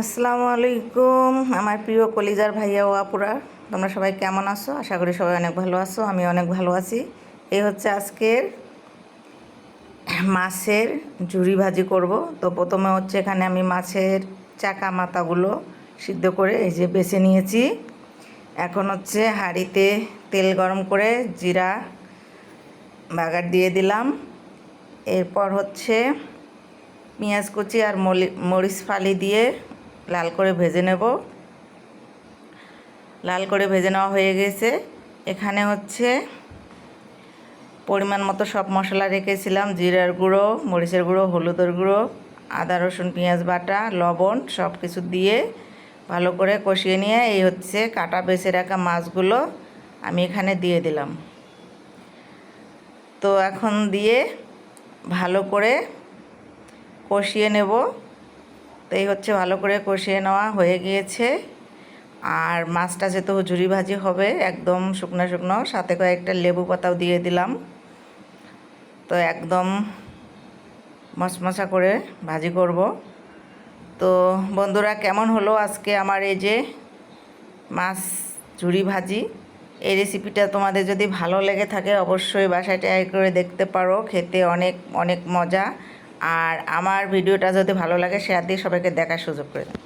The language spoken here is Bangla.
আসসালামু আলাইকুম আমার প্রিয় কলিজার ভাইয়া ও আপুরা, তোমরা সবাই কেমন আছো? আশা করি সবাই অনেক ভালো আছো। আমি অনেক ভালো আছি। এই হচ্ছে আজকের মাছের ঝুরি ভাজি করব। তো প্রথমে হচ্ছে এখানে আমি মাছের চাকা মাথাগুলো সিদ্ধ করে এই যে বেছে নিয়েছি। এখন হচ্ছে হাঁড়িতে তেল গরম করে জিরা বাগার দিয়ে দিলাম। এরপর হচ্ছে পেঁয়াজ কুচি আর মরিচ ফালি দিয়ে লাল করে ভেজে নেব। লাল করে ভেজে নেওয়া হয়ে গেছে। এখানে হচ্ছে পরিমাণ মতো সব মশলা রেখেছিলাম, জিরার গুঁড়ো, মরিচের গুঁড়ো, হলুদের গুঁড়ো, আদা রসুন পেঁয়াজ বাটা, লবণ সব কিছু দিয়ে ভালো করে কষিয়ে নিয়ে এই হচ্ছে কাটা বেছে রাখা মাছগুলো আমি এখানে দিয়ে দিলাম। তো এখন দিয়ে ভালো করে কষিয়ে নেব। তো এই হচ্ছে ভালো করে কষিয়ে নেওয়া হয়ে গিয়েছে। আর মাছটা যেহেতু ঝুরি ভাজি হবে একদম শুকনো শুকনো, সাথে কয়েকটা লেবু পাতাও দিয়ে দিলাম। তো একদম মশমশা করে ভাজি করব। তো বন্ধুরা, কেমন হলো আজকে আমার এই যে মাছ ঝুরি ভাজি? এই রেসিপিটা তোমাদের যদি ভালো লেগে থাকে অবশ্যই বাসায় ট্রাই করে দেখতে পারো, খেতে অনেক অনেক মজা। আর আমার ভিডিওটা যদি ভালো লাগে শেয়ার দিয়ে সবাইকে দেখার সুযোগ করে দাও।